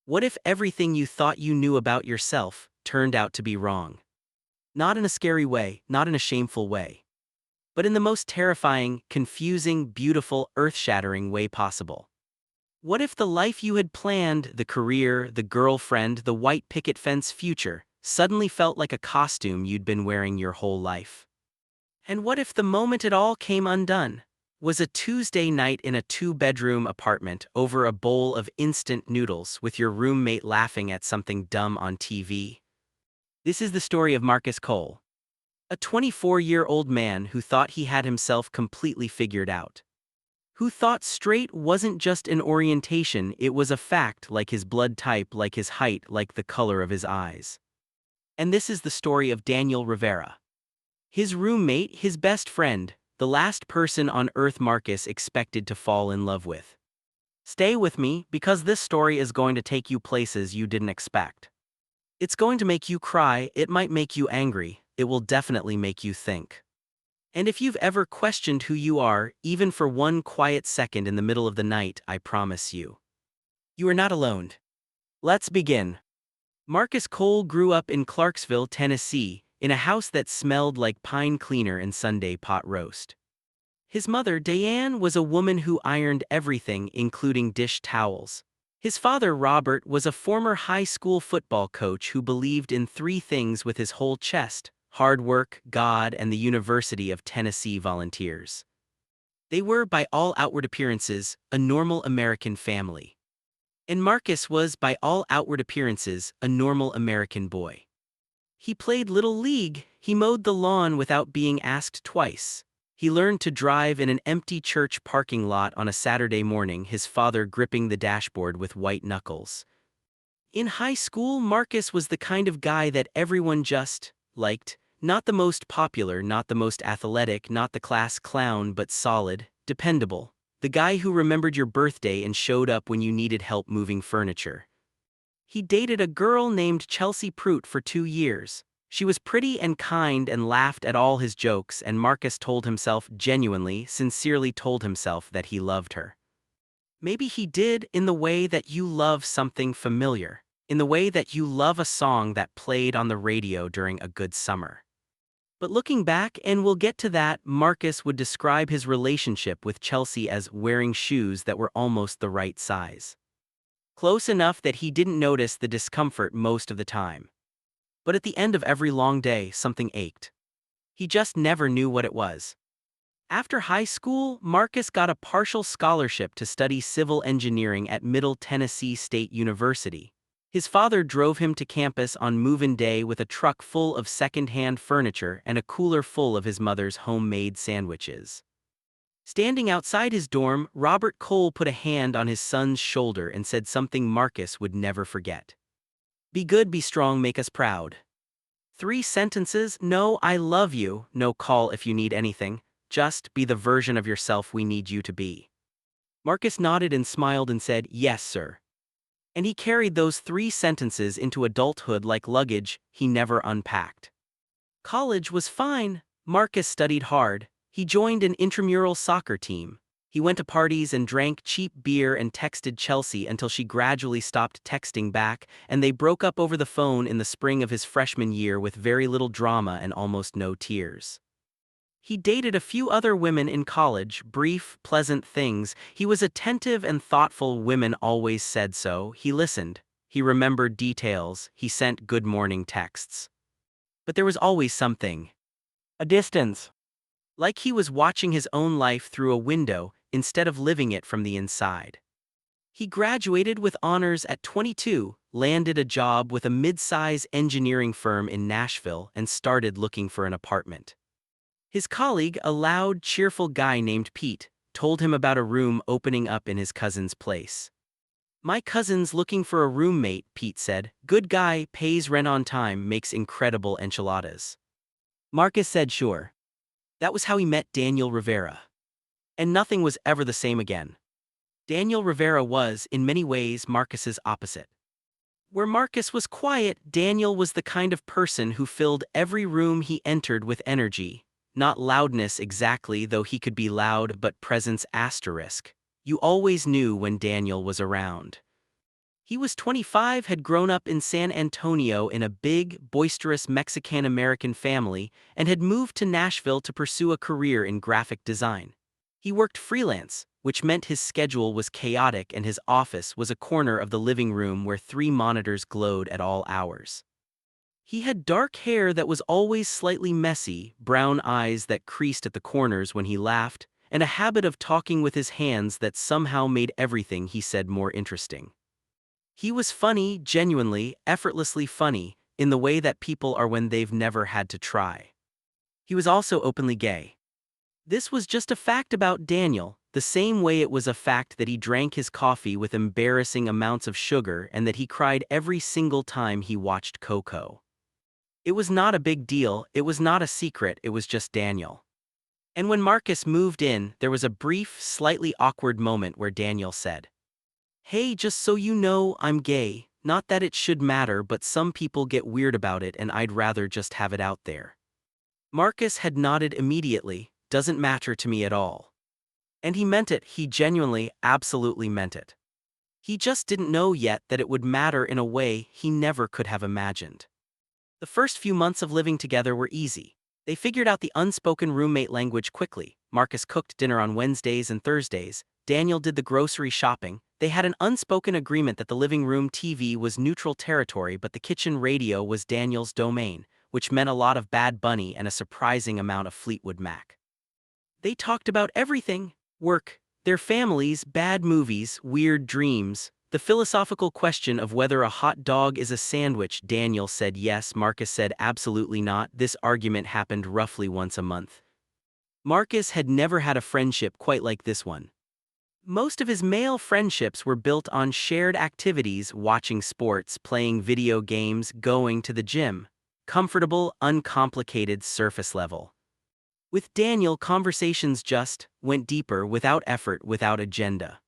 What if everything you thought you knew about yourself turned out to be wrong? Not in a scary way, not in a shameful way, but in the most terrifying, confusing, beautiful, earth-shattering way possible. What if the life you had planned, the career, the girlfriend, the white picket fence future, suddenly felt like a costume you'd been wearing your whole life? And what if the moment it all came undone was a Tuesday night in a two-bedroom apartment over a bowl of instant noodles with your roommate laughing at something dumb on TV? This is the story of Marcus Cole, a 24-year-old man who thought he had himself completely figured out. Who thought straight wasn't just an orientation, it was a fact, like his blood type, like his height, like the color of his eyes. And this is the story of Daniel Rivera. His roommate, his best friend, the last person on earth Marcus expected to fall in love with. Stay with me, because this story is going to take you places you didn't expect. It's going to make you cry, it might make you angry, it will definitely make you think. And if you've ever questioned who you are, even for one quiet second in the middle of the night, I promise you, you are not alone. Let's begin. Marcus Cole grew up in Clarksville, Tennessee, in a house that smelled like pine cleaner and Sunday pot roast. His mother, Diane, was a woman who ironed everything, including dish towels. His father, Robert, was a former high school football coach who believed in three things with his whole chest: hard work, God, and the University of Tennessee Volunteers. They were, by all outward appearances, a normal American family. And Marcus was, by all outward appearances, a normal American boy. He played Little League, he mowed the lawn without being asked twice. He learned to drive in an empty church parking lot on a Saturday morning, his father gripping the dashboard with white knuckles. In high school, Marcus was the kind of guy that everyone just liked. Not the most popular, not the most athletic, not the class clown, but solid, dependable. The guy who remembered your birthday and showed up when you needed help moving furniture. He dated a girl named Chelsea Prout for 2 years. She was pretty and kind and laughed at all his jokes, and Marcus told himself, genuinely, sincerely told himself, that he loved her. Maybe he did, in the way that you love something familiar, in the way that you love a song that played on the radio during a good summer. But looking back, and we'll get to that, Marcus would describe his relationship with Chelsea as wearing shoes that were almost the right size. Close enough that he didn't notice the discomfort most of the time. But at the end of every long day, something ached. He just never knew what it was. After high school, Marcus got a partial scholarship to study civil engineering at Middle Tennessee State University. His father drove him to campus on move-in day with a truck full of second-hand furniture and a cooler full of his mother's homemade sandwiches. Standing outside his dorm, Robert Cole put a hand on his son's shoulder and said something Marcus would never forget. "Be good, be strong, make us proud." 3 sentences: no, I love you, no call if you need anything, just be the version of yourself we need you to be. Marcus nodded and smiled and said, "Yes, sir." And he carried those 3 sentences into adulthood like luggage he never unpacked. College was fine. Marcus studied hard. He joined an intramural soccer team. He went to parties and drank cheap beer and texted Chelsea until she gradually stopped texting back, and they broke up over the phone in the spring of his freshman year with very little drama and almost no tears. He dated a few other women in college, brief, pleasant things. He was attentive and thoughtful, women always said so. He listened. He remembered details. He sent good morning texts. But there was always something. A distance. Like he was watching his own life through a window instead of living it from the inside. He graduated with honors at 22, landed a job with a mid-size engineering firm in Nashville, and started looking for an apartment. His colleague, a loud, cheerful guy named Pete, told him about a room opening up in his cousin's place. "My cousin's looking for a roommate," Pete said. "Good guy, pays rent on time, makes incredible enchiladas." Marcus said sure. That was how he met Daniel Rivera. And nothing was ever the same again. Daniel Rivera was, in many ways, Marcus's opposite. Where Marcus was quiet, Daniel was the kind of person who filled every room he entered with energy. Not loudness exactly, though he could be loud, but presence asterisk. You always knew when Daniel was around. He was 25, had grown up in San Antonio in a big, boisterous Mexican-American family, and had moved to Nashville to pursue a career in graphic design. He worked freelance, which meant his schedule was chaotic and his office was a corner of the living room where 3 monitors glowed at all hours. He had dark hair that was always slightly messy, brown eyes that creased at the corners when he laughed, and a habit of talking with his hands that somehow made everything he said more interesting. He was funny, genuinely, effortlessly funny, in the way that people are when they've never had to try. He was also openly gay. This was just a fact about Daniel, the same way it was a fact that he drank his coffee with embarrassing amounts of sugar and that he cried every single time he watched Coco. It was not a big deal, it was not a secret, it was just Daniel. And when Marcus moved in, there was a brief, slightly awkward moment where Daniel said, "Hey, just so you know, I'm gay, not that it should matter, but some people get weird about it and I'd rather just have it out there." Marcus had nodded immediately, "Doesn't matter to me at all." And he meant it, he genuinely, absolutely meant it. He just didn't know yet that it would matter in a way he never could have imagined. The first few months of living together were easy. They figured out the unspoken roommate language quickly. Marcus cooked dinner on Wednesdays and Thursdays. Daniel did the grocery shopping. They had an unspoken agreement that the living room TV was neutral territory, but the kitchen radio was Daniel's domain, which meant a lot of Bad Bunny and a surprising amount of Fleetwood Mac. They talked about everything: work, their families, bad movies, weird dreams, the philosophical question of whether a hot dog is a sandwich. Daniel said yes, Marcus said absolutely not. This argument happened roughly once a month. Marcus had never had a friendship quite like this one. Most of his male friendships were built on shared activities: watching sports, playing video games, going to the gym. Comfortable, uncomplicated, surface level. With Daniel, conversations just went deeper, without effort, without agenda.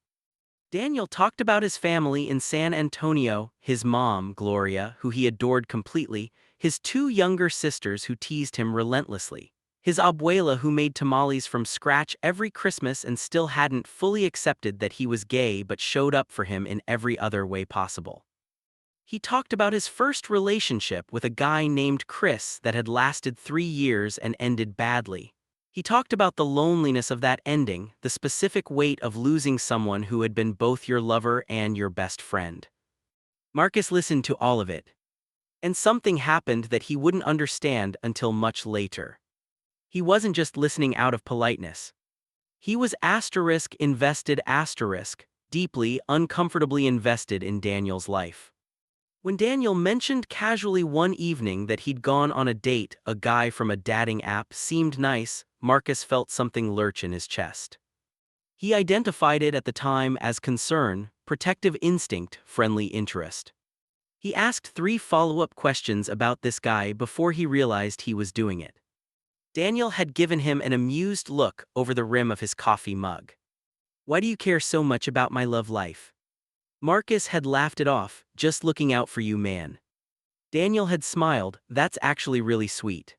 Daniel talked about his family in San Antonio, his mom, Gloria, who he adored completely, his 2 younger sisters who teased him relentlessly, his abuela who made tamales from scratch every Christmas and still hadn't fully accepted that he was gay but showed up for him in every other way possible. He talked about his first relationship with a guy named Chris that had lasted 3 years and ended badly. He talked about the loneliness of that ending, the specific weight of losing someone who had been both your lover and your best friend. Marcus listened to all of it. And something happened that he wouldn't understand until much later. He wasn't just listening out of politeness. He was invested, deeply, uncomfortably invested in Daniel's life. When Daniel mentioned casually one evening that he'd gone on a date, a guy from a dating app seemed nice, Marcus felt something lurch in his chest. He identified it at the time as concern, protective instinct, friendly interest. He asked 3 follow-up questions about this guy before he realized he was doing it. Daniel had given him an amused look over the rim of his coffee mug. "Why do you care so much about my love life?" Marcus had laughed it off, "Just looking out for you, man." Daniel had smiled, "That's actually really sweet."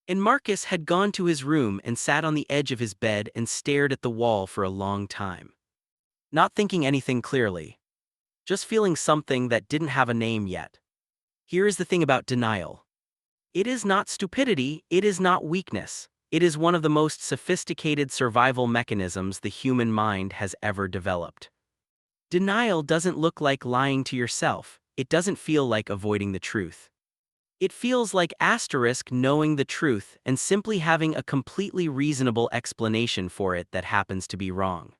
And Marcus had gone to his room and sat on the edge of his bed and stared at the wall for a long time. Not thinking anything clearly. Just feeling something that didn't have a name yet. Here is the thing about denial. It is not stupidity, it is not weakness. It is one of the most sophisticated survival mechanisms the human mind has ever developed. Denial doesn't look like lying to yourself. It doesn't feel like avoiding the truth. It feels like knowing the truth and simply having a completely reasonable explanation for it that happens to be wrong.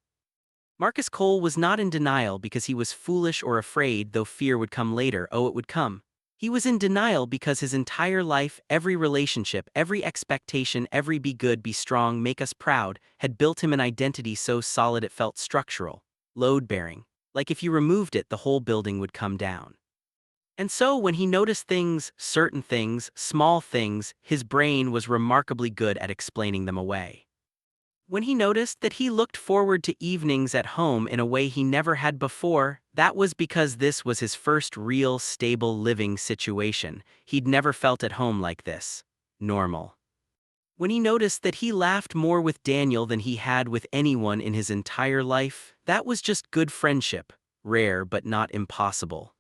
Marcus Cole was not in denial because he was foolish or afraid, though fear would come later. Oh, it would come. He was in denial because his entire life, every relationship, every expectation, every be good, be strong, make us proud, had built him an identity so solid it felt structural, load-bearing, like if you removed it the whole building would come down. And so when he noticed things, certain things, small things, his brain was remarkably good at explaining them away. When he noticed that he looked forward to evenings at home in a way he never had before, that was because this was his first real, stable living situation. He'd never felt at home like this. Normal. When he noticed that he laughed more with Daniel than he had with anyone in his entire life, that was just good friendship. rare but not impossible.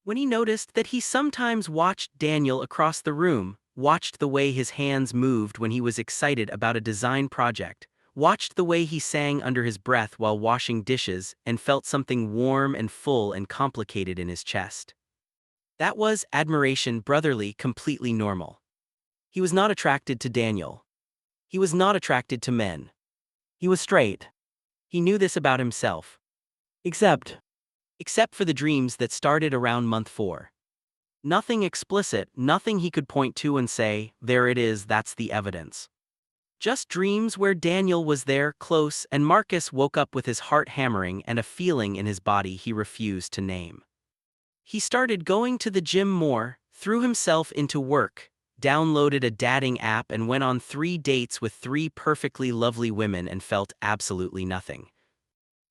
When he noticed that he sometimes watched Daniel across the room, watched the way his hands moved when he was excited about a design project, watched the way he sang under his breath while washing dishes, and felt something warm and full and complicated in his chest. That was admiration, brotherly, completely normal. He was not attracted to Daniel. He was not attracted to men. He was straight. He knew this about himself. Except for the dreams that started around month 4. Nothing explicit, nothing he could point to and say, there it is, that's the evidence. Just dreams where Daniel was there, close, and Marcus woke up with his heart hammering and a feeling in his body he refused to name. He started going to the gym more, threw himself into work, downloaded a dating app and went on 3 dates with 3 perfectly lovely women and felt absolutely nothing.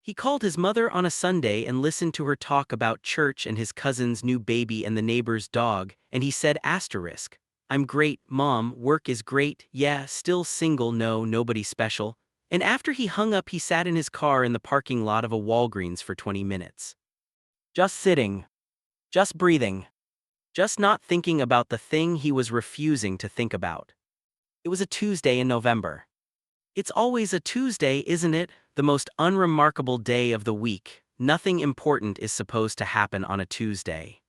He called his mother on a Sunday and listened to her talk about church and his cousin's new baby and the neighbor's dog, and he said asterisk, "I'm great, Mom, work is great, yeah, still single, no, nobody special." And after he hung up he sat in his car in the parking lot of a Walgreens for 20 minutes. Just sitting. Just breathing. Just not thinking about the thing he was refusing to think about. It was a Tuesday in November. It's always a Tuesday, isn't it? The most unremarkable day of the week. Nothing important is supposed to happen on a Tuesday.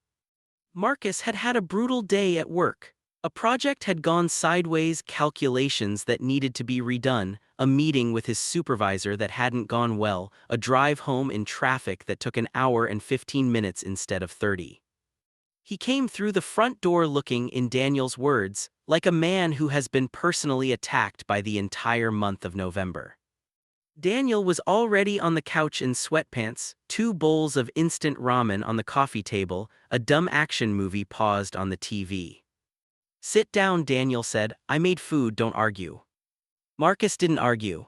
Marcus had had a brutal day at work. A project had gone sideways, calculations that needed to be redone, a meeting with his supervisor that hadn't gone well, a drive home in traffic that took an hour and 15 minutes instead of 30. He came through the front door looking, in Daniel's words, like a man who has been personally attacked by the entire month of November. Daniel was already on the couch in sweatpants, 2 bowls of instant ramen on the coffee table, a dumb action movie paused on the TV. "Sit down," Daniel said. "I made food, don't argue." Marcus didn't argue.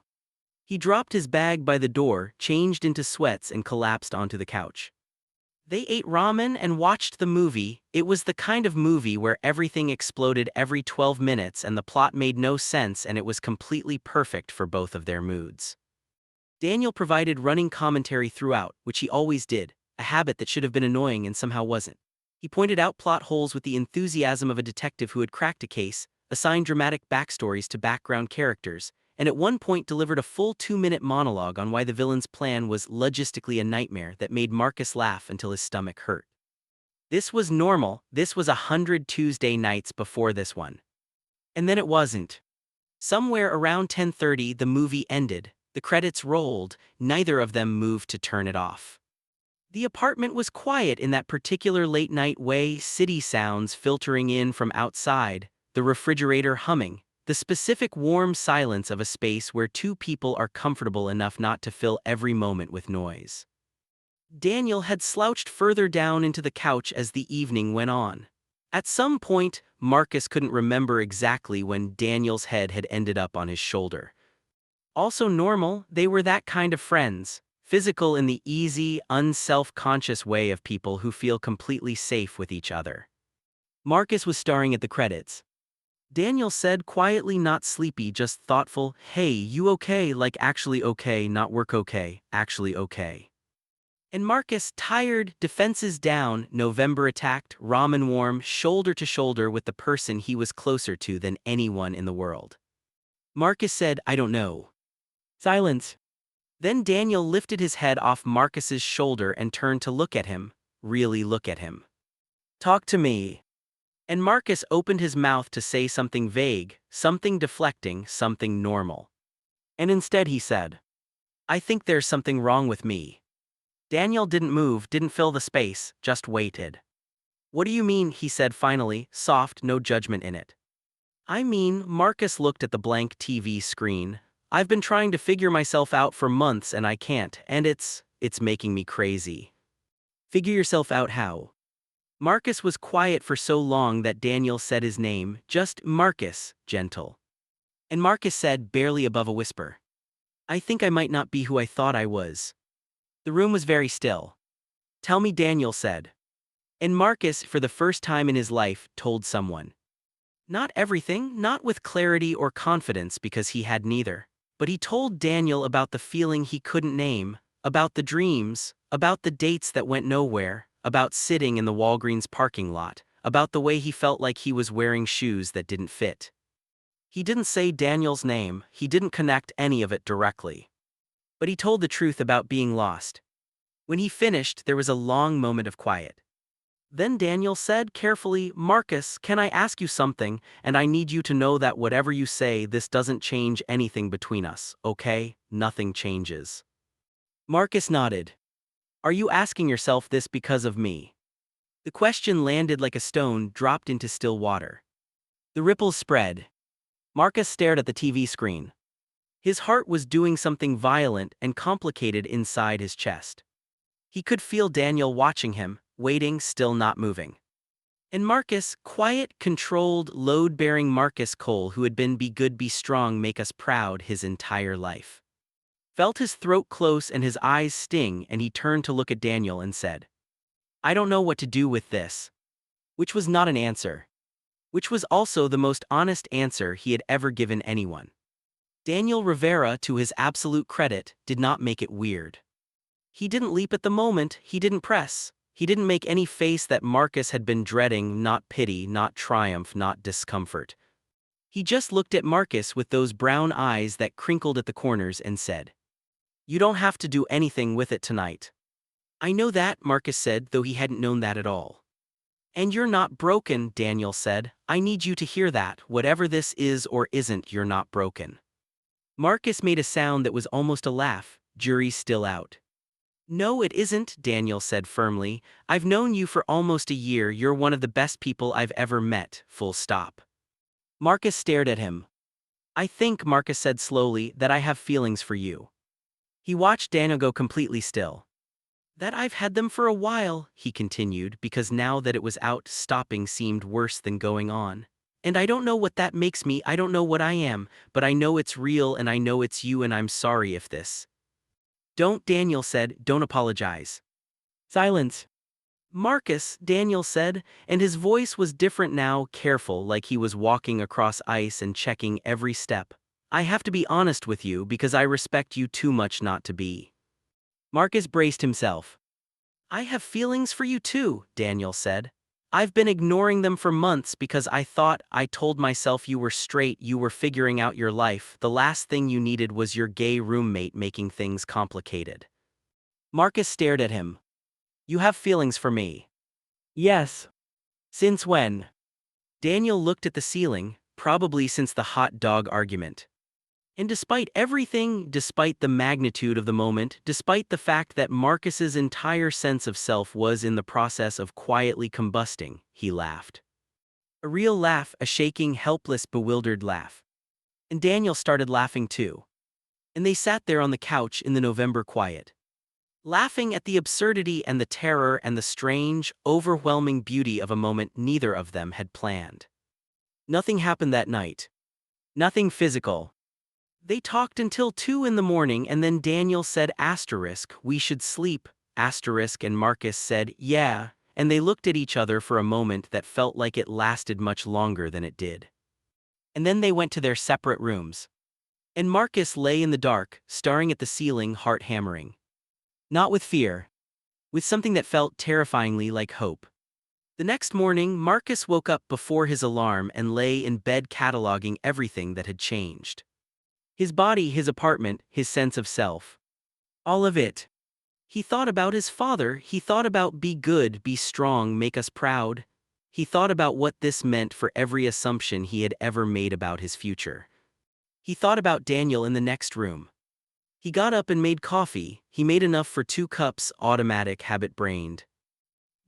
He dropped his bag by the door, changed into sweats and collapsed onto the couch. They ate ramen and watched the movie. It was the kind of movie where everything exploded every 12 minutes and the plot made no sense, and it was completely perfect for both of their moods. Daniel provided running commentary throughout, which he always did, a habit that should have been annoying and somehow wasn't. He pointed out plot holes with the enthusiasm of a detective who had cracked a case, assigned dramatic backstories to background characters, and at one point delivered a full 2-minute monologue on why the villain's plan was logistically a nightmare that made Marcus laugh until his stomach hurt. This was normal. This was 100 Tuesday nights before this one. And then it wasn't. Somewhere around 10:30 the movie ended, the credits rolled, neither of them moved to turn it off. The apartment was quiet in that particular late-night way, city sounds filtering in from outside, the refrigerator humming, the specific warm silence of a space where 2 people are comfortable enough not to fill every moment with noise. Daniel had slouched further down into the couch as the evening went on. At some point, Marcus couldn't remember exactly when Daniel's head had ended up on his shoulder. Also normal, they were that kind of friends, physical in the easy, unself-conscious way of people who feel completely safe with each other. Marcus was staring at the credits. Daniel said quietly, not sleepy, just thoughtful, "Hey, you okay? Like actually okay, not work okay, actually okay." And Marcus, tired, defenses down, November attacked, ramen warm, shoulder to shoulder with the person he was closer to than anyone in the world. Marcus said, "I don't know." Silence. Then Daniel lifted his head off Marcus's shoulder and turned to look at him, really look at him. "Talk to me." And Marcus opened his mouth to say something vague, something deflecting, something normal. And instead he said, "I think there's something wrong with me." Daniel didn't move, didn't fill the space, just waited. "What do you mean?" he said finally, soft, no judgment in it. "I mean," Marcus looked at the blank TV screen, "I've been trying to figure myself out for months and I can't, and it's making me crazy." "Figure yourself out how?" Marcus was quiet for so long that Daniel said his name, just Marcus, gentle. And Marcus said, barely above a whisper, "I think I might not be who I thought I was." The room was very still. "Tell me," Daniel said. And Marcus, for the first time in his life, told someone. Not everything, not with clarity or confidence because he had neither, but he told Daniel about the feeling he couldn't name, about the dreams, About the dates that went nowhere, about sitting in the Walgreens parking lot, about the way he felt like he was wearing shoes that didn't fit. He didn't say Daniel's name, he didn't connect any of it directly. But he told the truth about being lost. When he finished, there was a long moment of quiet. Then Daniel said carefully, "Marcus, can I ask you something, and I need you to know that whatever you say, this doesn't change anything between us, okay? Nothing changes." Marcus nodded. "Are you asking yourself this because of me?" The question landed like a stone dropped into still water. The ripples spread. Marcus stared at the TV screen. His heart was doing something violent and complicated inside his chest. He could feel Daniel watching him, waiting, still not moving. And Marcus, quiet, controlled, load-bearing Marcus Cole, who had been Be Good, Be Strong, Make Us Proud his entire life, felt his throat close and his eyes sting, and he turned to look at Daniel and said, "I don't know what to do with this." Which was not an answer. Which was also the most honest answer he had ever given anyone. Daniel Rivera, to his absolute credit, did not make it weird. He didn't leap at the moment, he didn't press. He didn't make any face that Marcus had been dreading, not pity, not triumph, not discomfort. He just looked at Marcus with those brown eyes that crinkled at the corners and said, "You don't have to do anything with it tonight." "I know that," Marcus said, though he hadn't known that at all. "And you're not broken," Daniel said. "I need you to hear that, whatever this is or isn't, you're not broken." Marcus made a sound that was almost a laugh, jury still out. "No, it isn't," Daniel said firmly. "I've known you for almost a year, you're one of the best people I've ever met, full stop." Marcus stared at him. "I think," Marcus said slowly, "that I have feelings for you." He watched Daniel go completely still. "That I've had them for a while," he continued, because now that it was out, stopping seemed worse than going on. "And I don't know what that makes me, I don't know what I am, but I know it's real and I know it's you, and I'm sorry if this—" "Don't," Daniel said, "don't apologize." Silence. "Marcus," Daniel said, and his voice was different now, careful, like he was walking across ice and checking every step. "I have to be honest with you because I respect you too much not to be." Marcus braced himself. "I have feelings for you too," Daniel said. "I've been ignoring them for months because I told myself you were straight, you were figuring out your life, the last thing you needed was your gay roommate making things complicated." Marcus stared at him. "You have feelings for me?" "Yes." "Since when?" Daniel looked at the ceiling, "Probably since the hot dog argument." And despite everything, despite the magnitude of the moment, despite the fact that Marcus's entire sense of self was in the process of quietly combusting, he laughed. A real laugh, a shaking, helpless, bewildered laugh. And Daniel started laughing too. And they sat there on the couch in the November quiet, laughing at the absurdity and the terror and the strange, overwhelming beauty of a moment neither of them had planned. Nothing happened that night. Nothing physical. They talked until 2 in the morning, and then Daniel said, "We should sleep," and Marcus said, "Yeah," and they looked at each other for a moment that felt like it lasted much longer than it did. And then they went to their separate rooms. And Marcus lay in the dark, staring at the ceiling, heart hammering. Not with fear. With something that felt terrifyingly like hope. The next morning, Marcus woke up before his alarm and lay in bed cataloging everything that had changed. His body, his apartment, his sense of self. All of it. He thought about his father, he thought about Be Good, Be Strong, Make Us Proud. He thought about what this meant for every assumption he had ever made about his future. He thought about Daniel in the next room. He got up and made coffee, he made enough for 2 cups, automatic, habit-brained.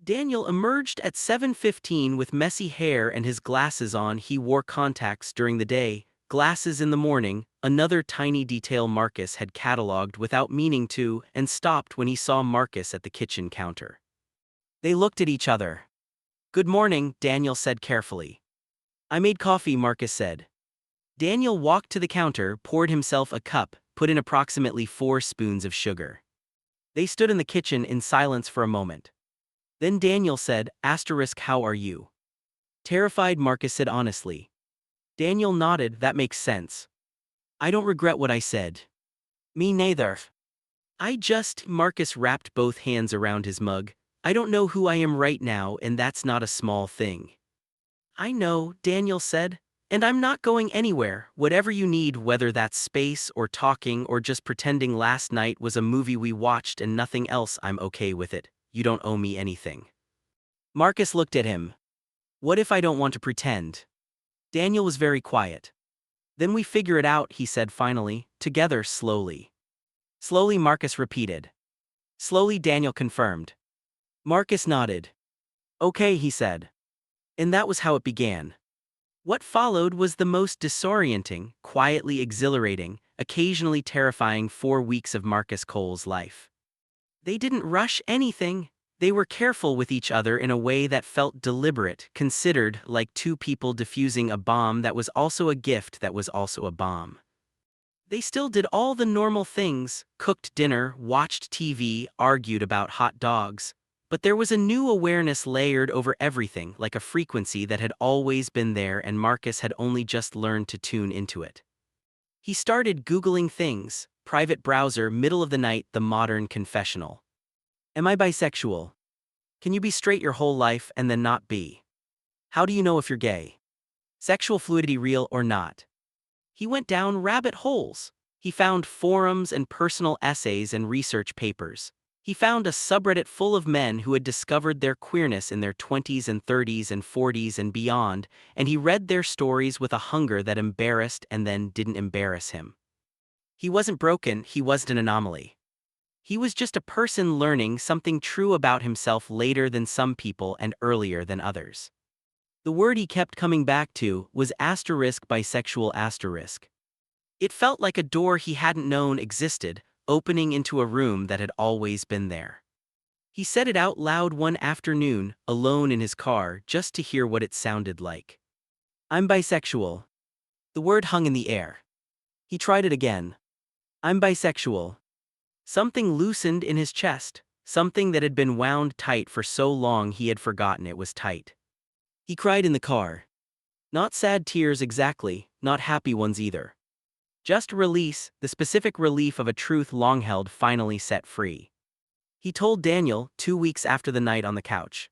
Daniel emerged at 7:15 with messy hair and his glasses on. He wore contacts during the day, glasses in the morning, another tiny detail Marcus had cataloged without meaning to, and stopped when he saw Marcus at the kitchen counter. They looked at each other. "Good morning," Daniel said carefully. "I made coffee," Marcus said. Daniel walked to the counter, poured himself a cup, put in approximately 4 spoons of sugar. They stood in the kitchen in silence for a moment. Then Daniel said, "How are you?" "Terrified," Marcus said honestly. Daniel nodded, "That makes sense. I don't regret what I said." "Me neither." Marcus wrapped both hands around his mug. I don't know who I am right now, and that's not a small thing. I know, Daniel said. And I'm not going anywhere, whatever you need, whether that's space or talking or just pretending last night was a movie we watched and nothing else, I'm okay with it. You don't owe me anything. Marcus looked at him. What if I don't want to pretend? Daniel was very quiet. Then we figure it out, he said finally, together slowly. Slowly, Marcus repeated. Slowly, Daniel confirmed. Marcus nodded. Okay, he said. And that was how it began. What followed was the most disorienting, quietly exhilarating, occasionally terrifying 4 weeks of Marcus Cole's life. They didn't rush anything. They were careful with each other in a way that felt deliberate, considered, like two people diffusing a bomb that was also a gift that was also a bomb. They still did all the normal things, cooked dinner, watched TV, argued about hot dogs. But there was a new awareness layered over everything, like a frequency that had always been there and Marcus had only just learned to tune into it. He started Googling things, private browser, middle of the night, the modern confessional. Am I bisexual? Can you be straight your whole life and then not be? How do you know if you're gay? Sexual fluidity real or not? He went down rabbit holes. He found forums and personal essays and research papers. He found a subreddit full of men who had discovered their queerness in their 20s and 30s and 40s and beyond, and he read their stories with a hunger that embarrassed and then didn't embarrass him. He wasn't broken, he wasn't an anomaly. He was just a person learning something true about himself later than some people and earlier than others. The word he kept coming back to was *bisexual*. It felt like a door he hadn't known existed, opening into a room that had always been there. He said it out loud one afternoon, alone in his car, just to hear what it sounded like. I'm bisexual. The word hung in the air. He tried it again. I'm bisexual. Something loosened in his chest, something that had been wound tight for so long he had forgotten it was tight. He cried in the car. Not sad tears exactly, not happy ones either. Just release, the specific relief of a truth long held finally set free. He told Daniel 2 weeks after the night on the couch.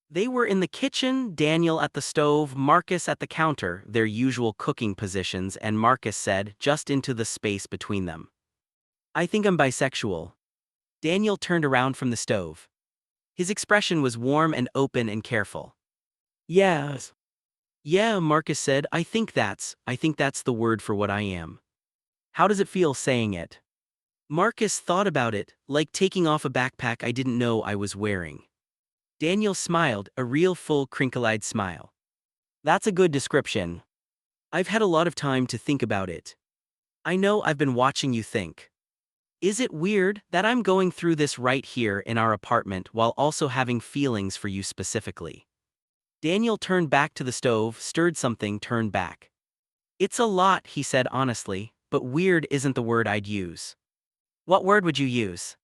They were in the kitchen, Daniel at the stove, Marcus at the counter, their usual cooking positions, and Marcus said, just into the space between them. I think I'm bisexual. Daniel turned around from the stove. His expression was warm and open and careful. Yes. Yeah, Marcus said, I think that's the word for what I am. How does it feel saying it? Marcus thought about it, like taking off a backpack I didn't know I was wearing. Daniel smiled, a real full crinkle-eyed smile. That's a good description. I've had a lot of time to think about it. I know I've been watching you think. Is it weird that I'm going through this right here in our apartment while also having feelings for you specifically? Daniel turned back to the stove, stirred something, turned back. It's a lot, he said honestly, but weird isn't the word I'd use. What word would you use?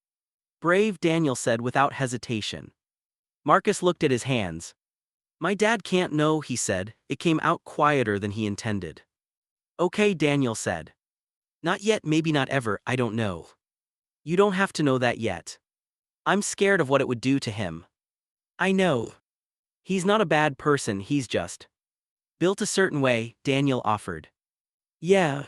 Brave, Daniel said without hesitation. Marcus looked at his hands. My dad can't know, he said. It came out quieter than he intended. Okay, Daniel said. Not yet, maybe not ever, I don't know. You don't have to know that yet. I'm scared of what it would do to him. I know. He's not a bad person, he's just built a certain way, Daniel offered. Yeah.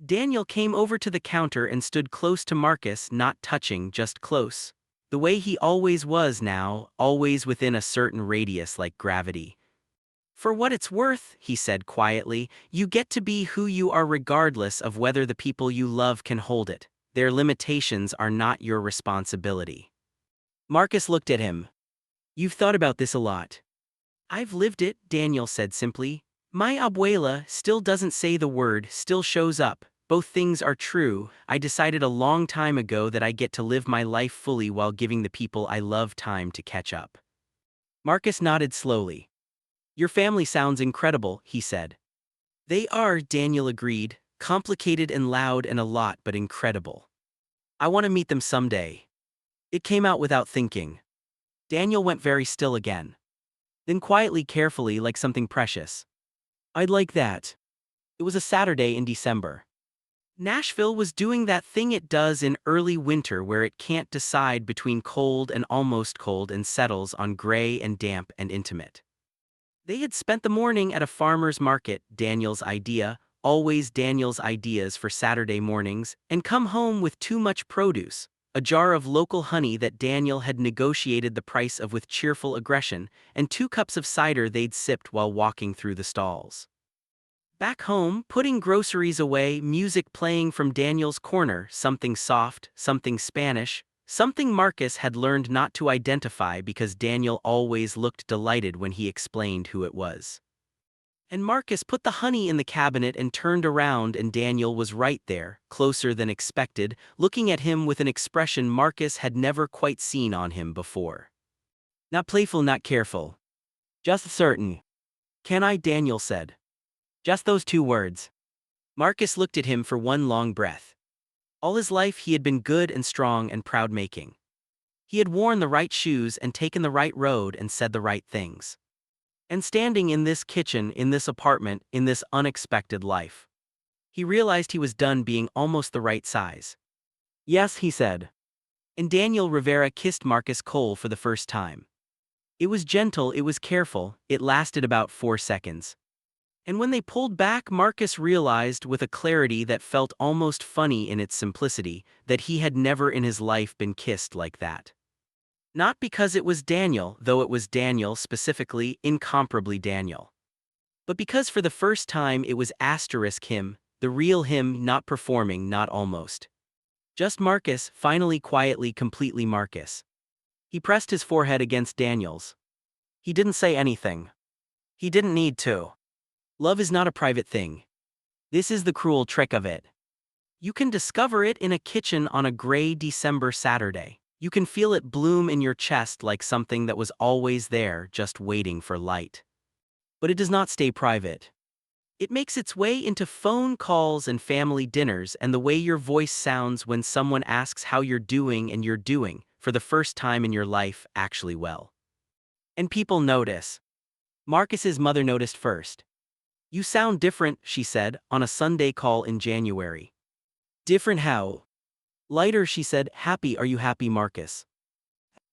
Daniel came over to the counter and stood close to Marcus, not touching, just close. The way he always was now, always within a certain radius like gravity. For what it's worth, he said quietly, you get to be who you are regardless of whether the people you love can hold it. Their limitations are not your responsibility. Marcus looked at him. You've thought about this a lot. I've lived it, Daniel said simply. My abuela still doesn't say the word, still shows up. Both things are true. I decided a long time ago that I get to live my life fully while giving the people I love time to catch up. Marcus nodded slowly. Your family sounds incredible, he said. They are, Daniel agreed, complicated and loud and a lot but incredible. I want to meet them someday. It came out without thinking. Daniel went very still again. Then quietly, carefully, like something precious. I'd like that. It was a Saturday in December. Nashville was doing that thing it does in early winter where it can't decide between cold and almost cold and settles on gray and damp and intimate. They had spent the morning at a farmer's market, Daniel's idea, always Daniel's ideas for Saturday mornings, and come home with too much produce, a jar of local honey that Daniel had negotiated the price of with cheerful aggression, and 2 cups of cider they'd sipped while walking through the stalls. Back home, putting groceries away, music playing from Daniel's corner, something soft, something Spanish, something Marcus had learned not to identify because Daniel always looked delighted when he explained who it was. And Marcus put the honey in the cabinet and turned around, and Daniel was right there, closer than expected, looking at him with an expression Marcus had never quite seen on him before. Not playful, not careful. Just certain. Can I? Daniel said. Just those 2 words. Marcus looked at him for one long breath. All his life he had been good and strong and proud-making. He had worn the right shoes and taken the right road and said the right things. And standing in this kitchen, in this apartment, in this unexpected life, he realized he was done being almost the right size. Yes, he said. And Daniel Rivera kissed Marcus Cole for the first time. It was gentle, it was careful, it lasted about 4 seconds. And when they pulled back, Marcus realized with a clarity that felt almost funny in its simplicity that he had never in his life been kissed like that. Not because it was Daniel, though it was Daniel specifically, incomparably Daniel. But because for the first time it was him, the real him, not performing, not almost. Just Marcus, finally quietly, completely Marcus. He pressed his forehead against Daniel's. He didn't say anything. He didn't need to. Love is not a private thing. This is the cruel trick of it. You can discover it in a kitchen on a gray December Saturday. You can feel it bloom in your chest like something that was always there, just waiting for light. But it does not stay private. It makes its way into phone calls and family dinners and the way your voice sounds when someone asks how you're doing and you're doing, for the first time in your life, actually well. And people notice. Marcus's mother noticed first. You sound different, she said, on a Sunday call in January. Different how? Lighter, she said. Happy? Are you happy, Marcus?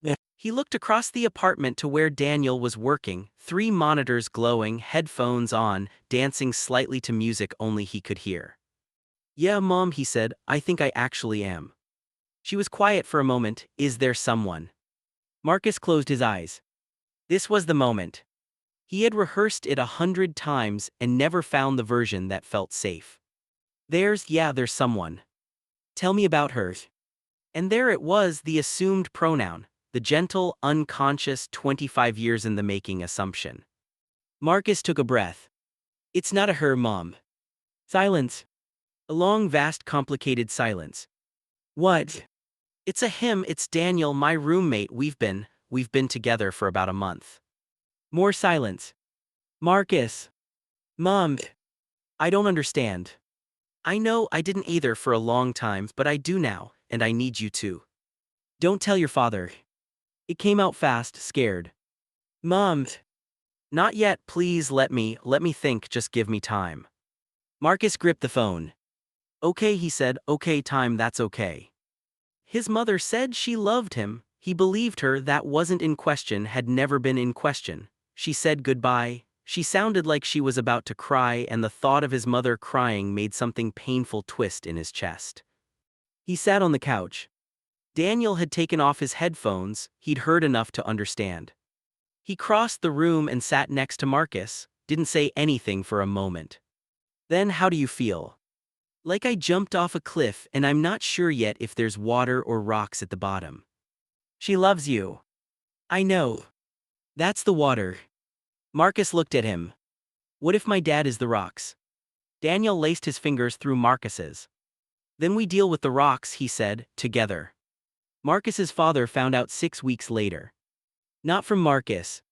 Yeah. He looked across the apartment to where Daniel was working, 3 monitors glowing, headphones on, dancing slightly to music only he could hear. Yeah, Mom, he said, I think I actually am. She was quiet for a moment. Is there someone? Marcus closed his eyes. This was the moment. He had rehearsed it 100 times and never found the version that felt safe. There's someone. Tell me about her. And there it was, the assumed pronoun, the gentle, unconscious 25 years in the making assumption. Marcus took a breath. It's not a her, Mom. Silence. A long, vast, complicated silence. What? It's a him, it's Daniel, my roommate, we've been together for about a month. More silence. Marcus. Mom. I don't understand. I know I didn't either for a long time, but I do now, and I need you to. Don't tell your father. It came out fast, scared. Mom. Not yet, please let me think, just give me time. Marcus gripped the phone. Okay, he said, okay, time, that's okay. His mother said she loved him, he believed her, that wasn't in question, had never been in question. She said goodbye. She sounded like she was about to cry, and the thought of his mother crying made something painful twist in his chest. He sat on the couch. Daniel had taken off his headphones, he'd heard enough to understand. He crossed the room and sat next to Marcus, didn't say anything for a moment. Then, how do you feel? Like I jumped off a cliff and I'm not sure yet if there's water or rocks at the bottom. She loves you. I know. That's the water. Marcus looked at him. What if my dad is the rocks? Daniel laced his fingers through Marcus's. Then we deal with the rocks, he said, together. Marcus's father found out 6 weeks later. Not from Marcus.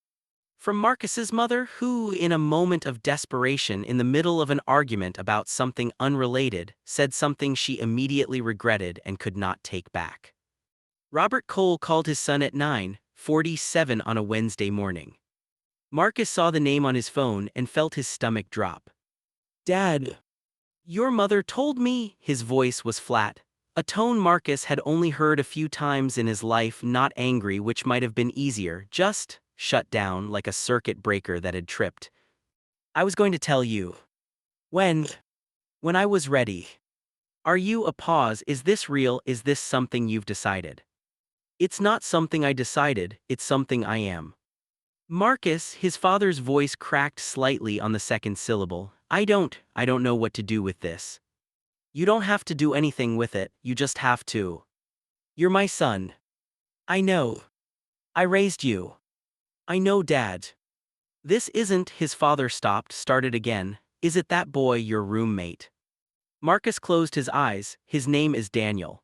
From Marcus's mother, who, in a moment of desperation in the middle of an argument about something unrelated, said something she immediately regretted and could not take back. Robert Cole called his son at 9:47 on a Wednesday morning. Marcus saw the name on his phone and felt his stomach drop. Dad. Your mother told me, his voice was flat. A tone Marcus had only heard a few times in his life, not angry, which might have been easier, just shut down like a circuit breaker that had tripped. I was going to tell you. When I was ready. Are you a pause? Is this real? Is this something you've decided? It's not something I decided, it's something I am. Marcus, his father's voice cracked slightly on the second syllable. I don't know what to do with this. You don't have to do anything with it, you just have to. You're my son. I know. I raised you. I know, Dad. This isn't, his father stopped, started again. Is it that boy, your roommate? Marcus closed his eyes. His name is Daniel.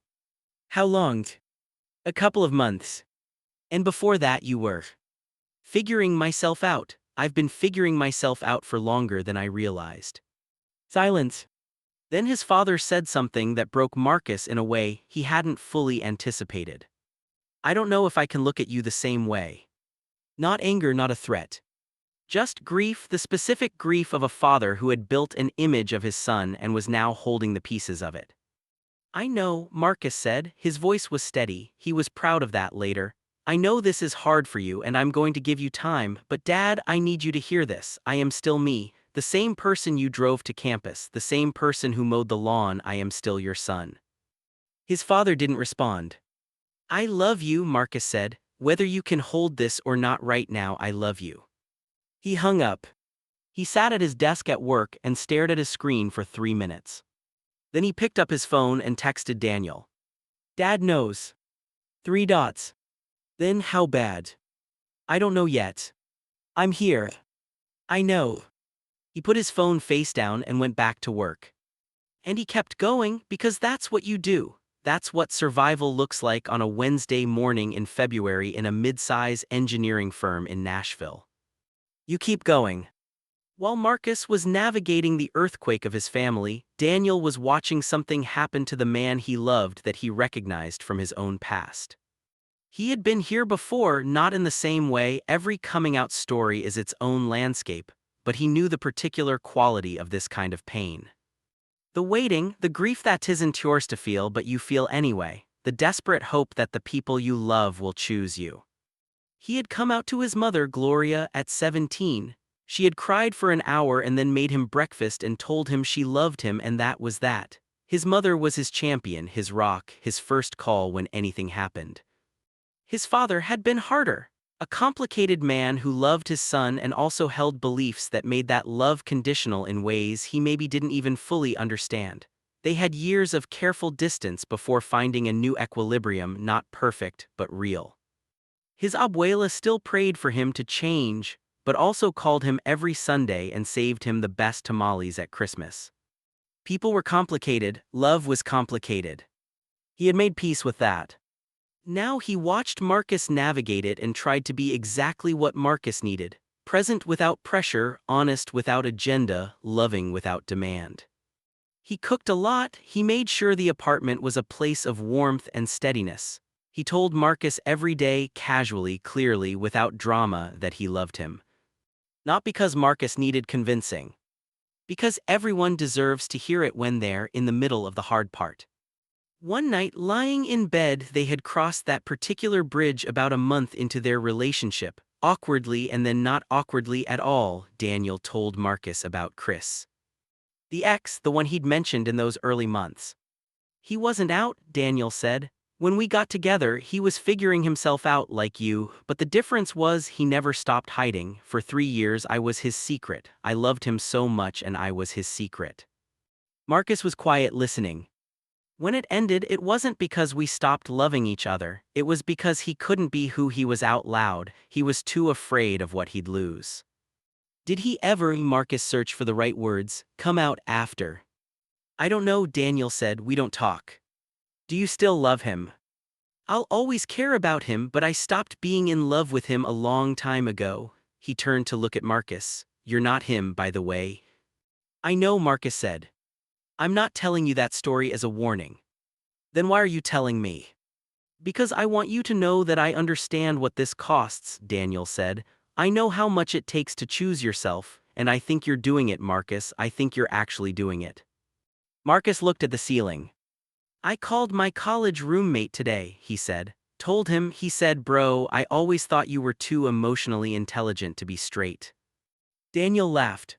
How long? A couple of months. And before that you were figuring myself out. I've been figuring myself out for longer than I realized. Silence. Then his father said something that broke Marcus in a way he hadn't fully anticipated. I don't know if I can look at you the same way. Not anger, not a threat. Just grief, the specific grief of a father who had built an image of his son and was now holding the pieces of it. I know, Marcus said, his voice was steady, he was proud of that later. I know this is hard for you and I'm going to give you time, but Dad, I need you to hear this. I am still me, the same person you drove to campus, the same person who mowed the lawn. I am still your son. His father didn't respond. I love you, Marcus said, whether you can hold this or not right now, I love you. He hung up. He sat at his desk at work and stared at his screen for 3 minutes. Then he picked up his phone and texted Daniel. Dad knows. 3 dots. Then how bad? I don't know yet. I'm here. I know. He put his phone face down and went back to work. And he kept going because that's what you do. That's what survival looks like on a Wednesday morning in February in a mid-size engineering firm in Nashville. You keep going. While Marcus was navigating the earthquake of his family, Daniel was watching something happen to the man he loved that he recognized from his own past. He had been here before, not in the same way. Every coming-out story is its own landscape, but he knew the particular quality of this kind of pain. The waiting, the grief that isn't yours to feel but you feel anyway, the desperate hope that the people you love will choose you. He had come out to his mother, Gloria, at 17. She had cried for an hour and then made him breakfast and told him she loved him, and that was that. His mother was his champion, his rock, his first call when anything happened. His father had been harder. A complicated man who loved his son and also held beliefs that made that love conditional in ways he maybe didn't even fully understand. They had years of careful distance before finding a new equilibrium, not perfect, but real. His abuela still prayed for him to change, but also called him every Sunday and saved him the best tamales at Christmas. People were complicated, love was complicated. He had made peace with that. Now he watched Marcus navigate it and tried to be exactly what Marcus needed: present without pressure, honest without agenda, loving without demand. He cooked a lot. He made sure the apartment was a place of warmth and steadiness. He told Marcus every day, casually, clearly, without drama, that he loved him. Not because Marcus needed convincing. Because everyone deserves to hear it when they're in the middle of the hard part. One night, lying in bed, they had crossed that particular bridge about a month into their relationship. Awkwardly and then not awkwardly at all, Daniel told Marcus about Chris. The ex, the one he'd mentioned in those early months. He wasn't out, Daniel said. When we got together, he was figuring himself out like you, but the difference was he never stopped hiding. For 3 years I was his secret. I loved him so much and I was his secret. Marcus was quiet, listening. When it ended, it wasn't because we stopped loving each other, it was because he couldn't be who he was out loud. He was too afraid of what he'd lose. Did he ever, Marcus searched for the right words, come out after? I don't know, Daniel said. We don't talk. Do you still love him? I'll always care about him, but I stopped being in love with him a long time ago. He turned to look at Marcus. You're not him, by the way. I know, Marcus said. I'm not telling you that story as a warning. Then why are you telling me? Because I want you to know that I understand what this costs, Daniel said. I know how much it takes to choose yourself, and I think you're doing it, Marcus. I think you're actually doing it. Marcus looked at the ceiling. I called my college roommate today, he said. Told him, he said, bro, I always thought you were too emotionally intelligent to be straight. Daniel laughed.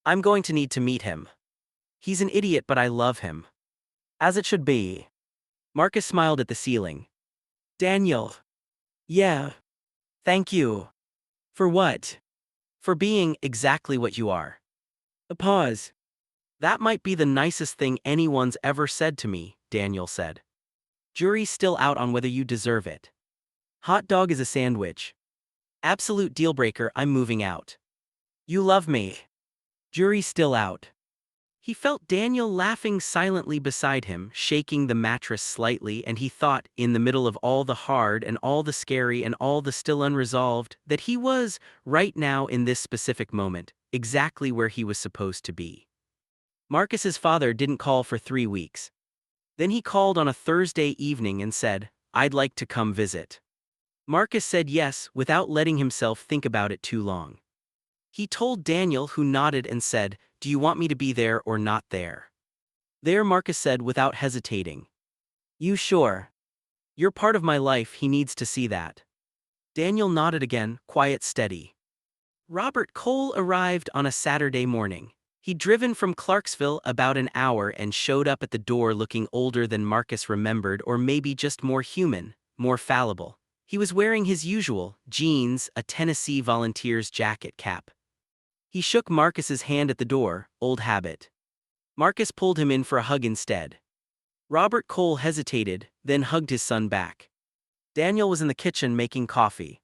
I'm going to need to meet him. He's an idiot, but I love him. As it should be. Marcus smiled at the ceiling. Daniel. Yeah. Thank you. For what? For being exactly what you are. A pause. That might be the nicest thing anyone's ever said to me, Daniel said. Jury's still out on whether you deserve it. Hot dog is a sandwich. Absolute dealbreaker, I'm moving out. You love me. Jury's still out. He felt Daniel laughing silently beside him, shaking the mattress slightly, and he thought, in the middle of all the hard and all the scary and all the still unresolved, that he was, right now in this specific moment, exactly where he was supposed to be. Marcus's father didn't call for 3 weeks. Then he called on a Thursday evening and said, I'd like to come visit. Marcus said yes, without letting himself think about it too long. He told Daniel, who nodded and said, do you want me to be there or not there? There, Marcus said without hesitating. You sure? You're part of my life, he needs to see that. Daniel nodded again, quiet, steady. Robert Cole arrived on a Saturday morning. He'd driven from Clarksville about an hour and showed up at the door looking older than Marcus remembered, or maybe just more human, more fallible. He was wearing his usual jeans, a Tennessee Volunteers jacket cap. He shook Marcus's hand at the door, old habit. Marcus pulled him in for a hug instead. Robert Cole hesitated, then hugged his son back. Daniel was in the kitchen making coffee.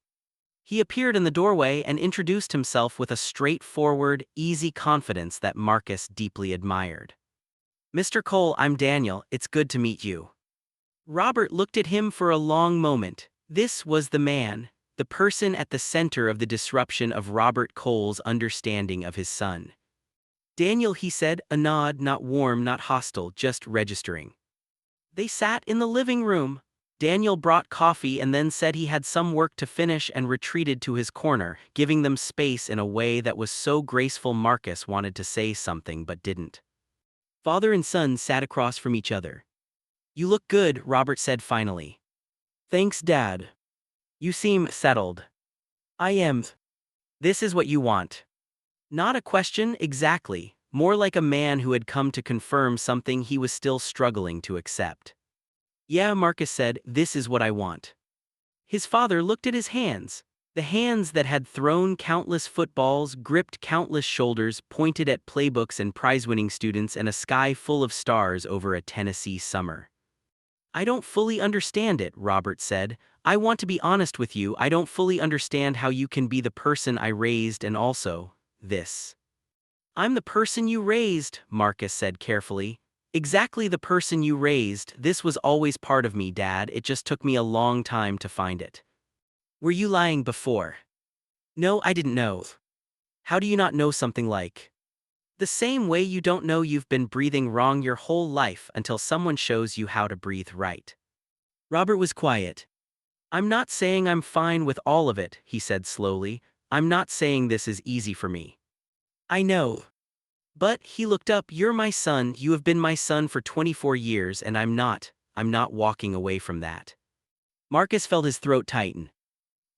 He appeared in the doorway and introduced himself with a straightforward, easy confidence that Marcus deeply admired. Mr. Cole, I'm Daniel, it's good to meet you. Robert looked at him for a long moment. This was the man, the person at the center of the disruption of Robert Cole's understanding of his son. Daniel, he said, a nod, not warm, not hostile, just registering. They sat in the living room. Daniel brought coffee and then said he had some work to finish and retreated to his corner, giving them space in a way that was so graceful Marcus wanted to say something but didn't. Father and son sat across from each other. You look good, Robert said finally. Thanks, Dad. You seem settled. I am. This is what you want. Not a question, exactly, more like a man who had come to confirm something he was still struggling to accept. Yeah, Marcus said, this is what I want. His father looked at his hands. The hands that had thrown countless footballs, gripped countless shoulders, pointed at playbooks and prize-winning students, and a sky full of stars over a Tennessee summer. I don't fully understand it, Robert said. I want to be honest with you, I don't fully understand how you can be the person I raised and also, this. I'm the person you raised, Marcus said carefully. Exactly the person you raised. This was always part of me, Dad, it just took me a long time to find it. Were you lying before? No, I didn't know. How do you not know something like? The same way you don't know you've been breathing wrong your whole life until someone shows you how to breathe right. Robert was quiet. I'm not saying I'm fine with all of it, he said slowly. I'm not saying this is easy for me. I know. But, he looked up, you're my son, you have been my son for 24 years and I'm not walking away from that. Marcus felt his throat tighten.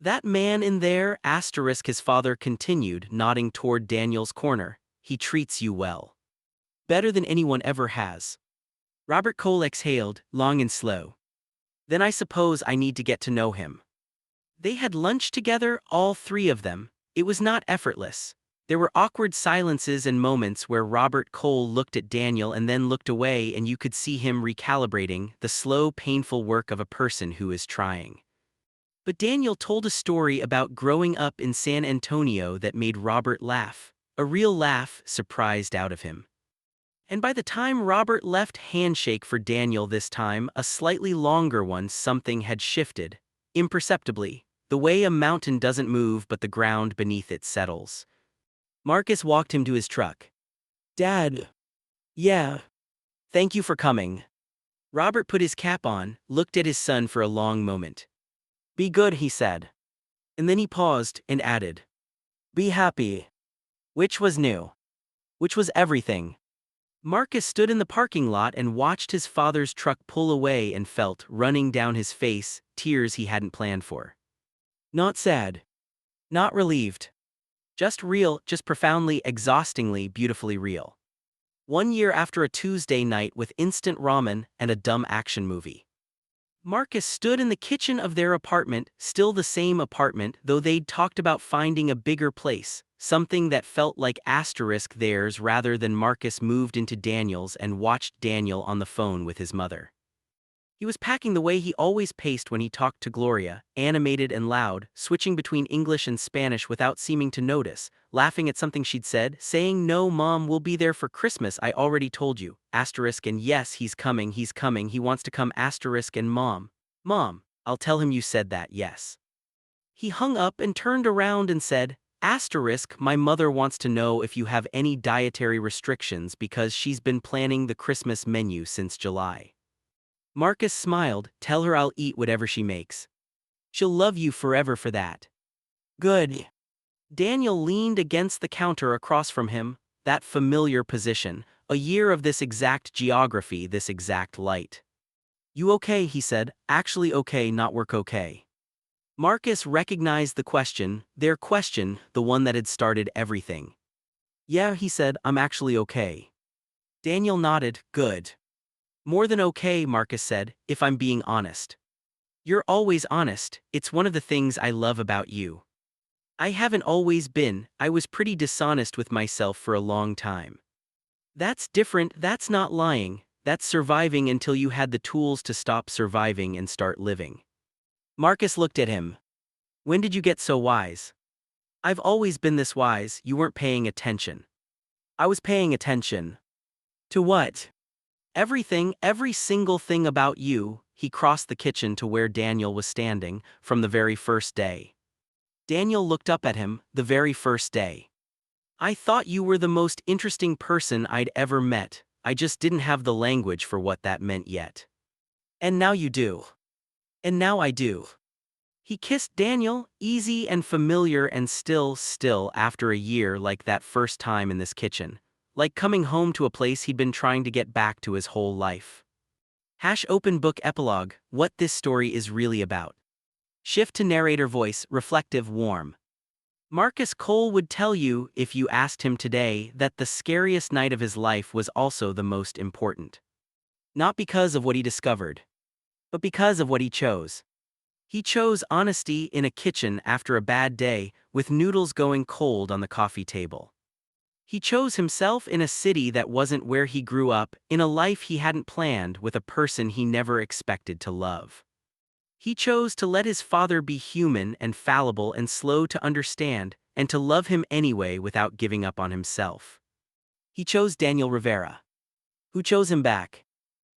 That man in there, his father continued, nodding toward Daniel's corner, he treats you well. Better than anyone ever has. Robert Cole exhaled, long and slow. Then I suppose I need to get to know him. They had lunch together, all three of them. It was not effortless. There were awkward silences and moments where Robert Cole looked at Daniel and then looked away, and you could see him recalibrating, the slow, painful work of a person who is trying. But Daniel told a story about growing up in San Antonio that made Robert laugh, a real laugh surprised out of him. And by the time Robert left handshake for Daniel this time, a slightly longer one, something had shifted, imperceptibly, the way a mountain doesn't move but the ground beneath it settles. Marcus walked him to his truck. Dad. Yeah. Thank you for coming. Robert put his cap on, looked at his son for a long moment. Be good, he said. And then he paused and added. Be happy. Which was new. Which was everything. Marcus stood in the parking lot and watched his father's truck pull away and felt, running down his face, tears he hadn't planned for. Not sad. Not relieved. Just real, just profoundly, exhaustingly, beautifully real. 1 year after a Tuesday night with instant ramen and a dumb action movie. Marcus stood in the kitchen of their apartment, still the same apartment, though they'd talked about finding a bigger place, something that felt like asterisk theirs rather than. Marcus moved into Daniel's and watched Daniel on the phone with his mother. He was packing the way he always paced when he talked to Gloria, animated and loud, switching between English and Spanish without seeming to notice, laughing at something she'd said, saying, "No, Mom, we'll be there for Christmas, I already told you, asterisk, and yes, he's coming, he wants to come, asterisk, and Mom, I'll tell him you said that, yes." He hung up and turned around and said, asterisk, my mother wants to know if you have any dietary restrictions because she's been planning the Christmas menu since July. Marcus smiled, tell her I'll eat whatever she makes. She'll love you forever for that. Good. Daniel leaned against the counter across from him, that familiar position, a year of this exact geography, this exact light. You okay, he said, actually okay, not work okay. Marcus recognized the question, their question, the one that had started everything. Yeah, he said, I'm actually okay. Daniel nodded, good. More than okay, Marcus said, if I'm being honest. You're always honest, it's one of the things I love about you. I haven't always been, I was pretty dishonest with myself for a long time. That's different, that's not lying, that's surviving until you had the tools to stop surviving and start living. Marcus looked at him. When did you get so wise? I've always been this wise, you weren't paying attention. I was paying attention. To what? Everything, every single thing about you. He crossed the kitchen to where Daniel was standing, from the very first day. Daniel looked up at him, the very first day. I thought you were the most interesting person I'd ever met, I just didn't have the language for what that meant yet. And now you do. And now I do. He kissed Daniel, easy and familiar and still after a year like that first time in this kitchen. Like coming home to a place he'd been trying to get back to his whole life. Open book epilogue, what this story is really about. Shift to narrator voice, reflective, warm. Marcus Cole would tell you, if you asked him today, that the scariest night of his life was also the most important. Not because of what he discovered, but because of what he chose. He chose honesty in a kitchen after a bad day, with noodles going cold on the coffee table. He chose himself in a city that wasn't where he grew up, in a life he hadn't planned with a person he never expected to love. He chose to let his father be human and fallible and slow to understand, and to love him anyway without giving up on himself. He chose Daniel Rivera. Who chose him back?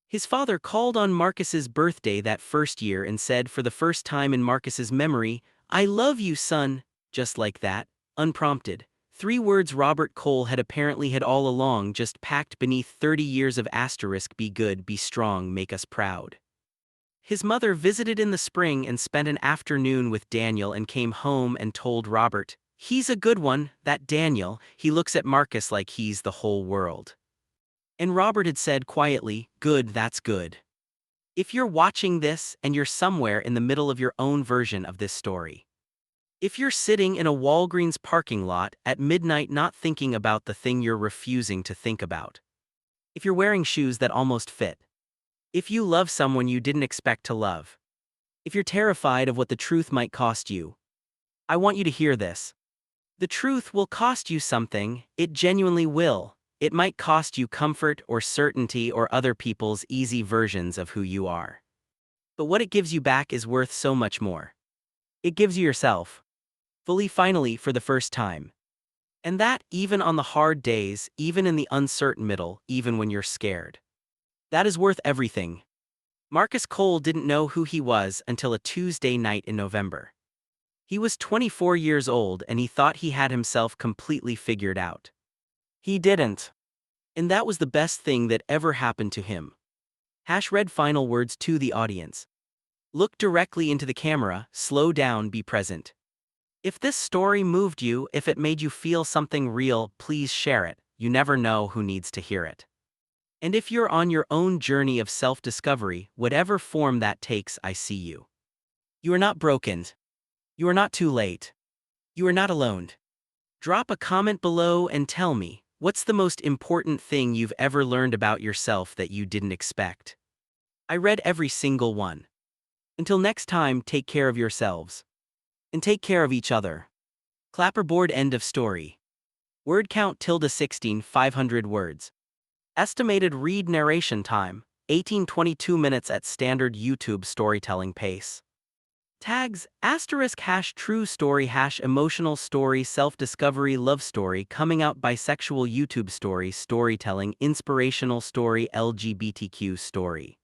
His father called on Marcus's birthday that first year and said for the first time in Marcus's memory, I love you, son, just like that, unprompted. 3 words Robert Cole had apparently had all along, just packed beneath 30 years of asterisk, be good, be strong, make us proud. His mother visited in the spring and spent an afternoon with Daniel and came home and told Robert, he's a good one, that Daniel, he looks at Marcus like he's the whole world. And Robert had said quietly, good, that's good. If you're watching this and you're somewhere in the middle of your own version of this story. If you're sitting in a Walgreens parking lot at midnight not thinking about the thing you're refusing to think about. If you're wearing shoes that almost fit. If you love someone you didn't expect to love. If you're terrified of what the truth might cost you. I want you to hear this. The truth will cost you something, it genuinely will. It might cost you comfort or certainty or other people's easy versions of who you are. But what it gives you back is worth so much more. It gives you yourself. Fully, finally, for the first time. And that, even on the hard days, even in the uncertain middle, even when you're scared. That is worth everything. Marcus Cole didn't know who he was until a Tuesday night in November. He was 24 years old and he thought he had himself completely figured out. He didn't. And that was the best thing that ever happened to him. Read final words to the audience. Look directly into the camera, slow down, be present. If this story moved you, if it made you feel something real, please share it. You never know who needs to hear it. And if you're on your own journey of self-discovery, whatever form that takes, I see you. You are not broken. You are not too late. You are not alone. Drop a comment below and tell me, what's the most important thing you've ever learned about yourself that you didn't expect? I read every single one. Until next time, take care of yourselves. And take care of each other. Clapperboard, end of story. Word count ~16 500 words. Estimated read narration time, 18-22 minutes at standard YouTube storytelling pace. Tags, *# true story # emotional story self-discovery love story coming out bisexual YouTube story storytelling inspirational story LGBTQ story.